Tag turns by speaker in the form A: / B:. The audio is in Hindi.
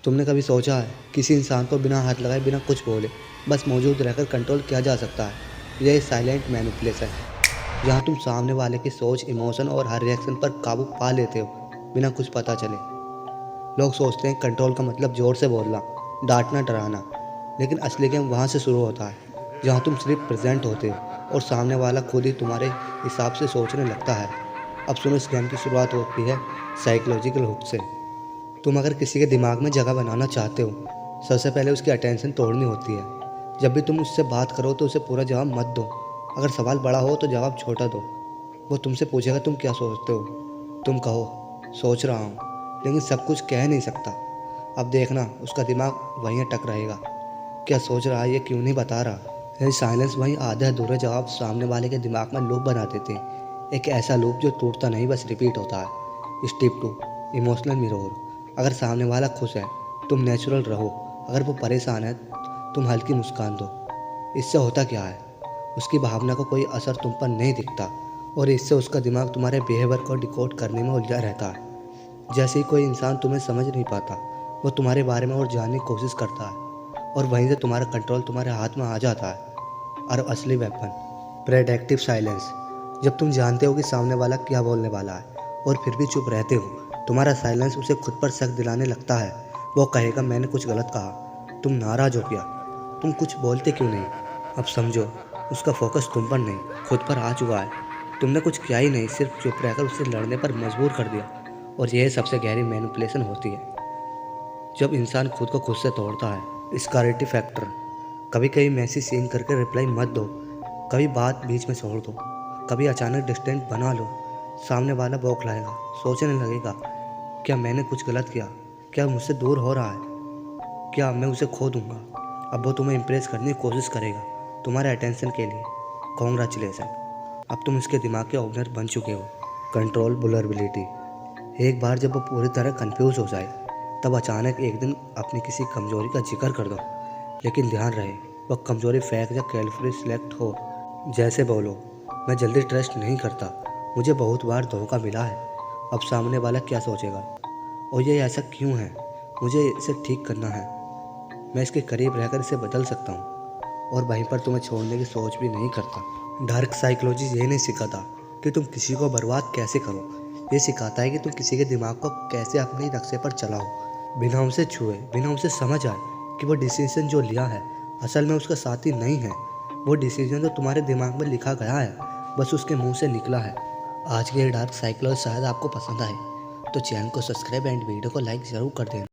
A: तुमने कभी सोचा है किसी इंसान को बिना हाथ लगाए बिना कुछ बोले बस मौजूद रहकर कंट्रोल किया जा सकता है? यह साइलेंट मैनिपुलेशन है जहाँ तुम सामने वाले की सोच, इमोशन और हर रिएक्शन पर काबू पा लेते हो बिना कुछ पता चले। लोग सोचते हैं कंट्रोल का मतलब जोर से बोलना, डांटना, डराना, लेकिन असली गेम वहाँ से शुरू होता है जहाँ तुम सिर्फ प्रेजेंट होते हो और सामने वाला खुद ही तुम्हारे हिसाब से सोचने लगता है। अब सुनो, इस गेम की शुरुआत होती है साइकोलॉजिकल हुक से। तुम अगर किसी के दिमाग में जगह बनाना चाहते हो, सबसे पहले उसकी अटेंशन तोड़नी होती है। जब भी तुम उससे बात करो तो उसे पूरा जवाब मत दो। अगर सवाल बड़ा हो तो जवाब छोटा दो। वो तुमसे पूछेगा तुम क्या सोचते हो, तुम कहो सोच रहा हूँ, लेकिन सब कुछ कह नहीं सकता। अब देखना उसका दिमाग वहीं अटक रहेगा, क्या सोच रहा है ये क्यों नहीं बता रहा। यह साइलेंस वहीं आधे अधूरे जवाब सामने वाले के दिमाग में लूप बना देते हैं। एक ऐसा लूप जो टूटता नहीं, बस रिपीट होता है। Step 2, emotional mirror. अगर सामने वाला खुश है तुम नेचुरल रहो, अगर वो परेशान है तुम हल्की मुस्कान दो। इससे होता क्या है, उसकी भावना को कोई असर तुम पर नहीं दिखता और इससे उसका दिमाग तुम्हारे बिहेवियर को डिकोड करने में उलझा रहता है। जैसे ही कोई इंसान तुम्हें समझ नहीं पाता, वो तुम्हारे बारे में और जानने की कोशिश करता है और वहीं से तुम्हारा कंट्रोल तुम्हारे हाथ में आ जाता है। और असली वेपन, प्रेडिक्टिव साइलेंस। जब तुम जानते हो कि सामने वाला क्या बोलने वाला है और फिर भी चुप रहते हो, तुम्हारा साइलेंस उसे खुद पर शक दिलाने लगता है। वो कहेगा मैंने कुछ गलत कहा, तुम नाराज़ हो गया, तुम कुछ बोलते क्यों नहीं। अब समझो, उसका फोकस तुम पर नहीं खुद पर आ चुका है। तुमने कुछ किया ही नहीं, सिर्फ चुप रहकर उसे लड़ने पर मजबूर कर दिया। और यह सबसे गहरी मैनिपुलेशन होती है, जब इंसान खुद को खुद से तोड़ता है। स्कारटी फैक्टर। कभी कभी मैसेज सीन करके रिप्लाई मत दो, कभी बात बीच में छोड़ दो, कभी अचानक डिस्टेंस बना लो। सामने वाला बौखलाएगा, सोचने लगेगा क्या मैंने कुछ गलत किया, क्या मुझसे दूर हो रहा है, क्या मैं उसे खो दूंगा। अब वो तुम्हें इम्प्रेस करने की कोशिश करेगा तुम्हारे अटेंशन के लिए। कॉन्ग्रेचुलेसन, अब तुम इसके दिमाग के ओनर बन चुके हो। Control vulnerability. एक बार जब वो पूरी तरह कंफ्यूज हो जाए, तब अचानक एक दिन अपनी किसी कमजोरी का जिक्र कर दो, लेकिन ध्यान रहे वह कमजोरी फेक या केयरफुली सिलेक्ट हो। जैसे बोलो मैं जल्दी ट्रस्ट नहीं करता, मुझे बहुत बार धोखा मिला है। अब सामने वाला क्या सोचेगा, और ये ऐसा क्यों है, मुझे इसे ठीक करना है, मैं इसके करीब रहकर इसे बदल सकता हूँ। और वहीं पर तुम्हें छोड़ने की सोच भी नहीं करता। डार्क साइकोलॉजी ये नहीं सिखाता कि तुम किसी को बर्बाद कैसे करो, ये सिखाता है कि तुम किसी के दिमाग को कैसे अपने नक्शे पर चलाओ, बिना उसे छुए, बिना उसे समझ आए कि वो डिसीजन जो लिया है असल में उसका साथी नहीं है। वो डिसीजन तो तुम्हारे दिमाग में लिखा गया है, बस उसके मुंह से निकला है। आज की ये डार्क साइकोलॉजी शायद आपको पसंद आए, तो चैनल को सब्सक्राइब एंड वीडियो को लाइक ज़रूर कर देना।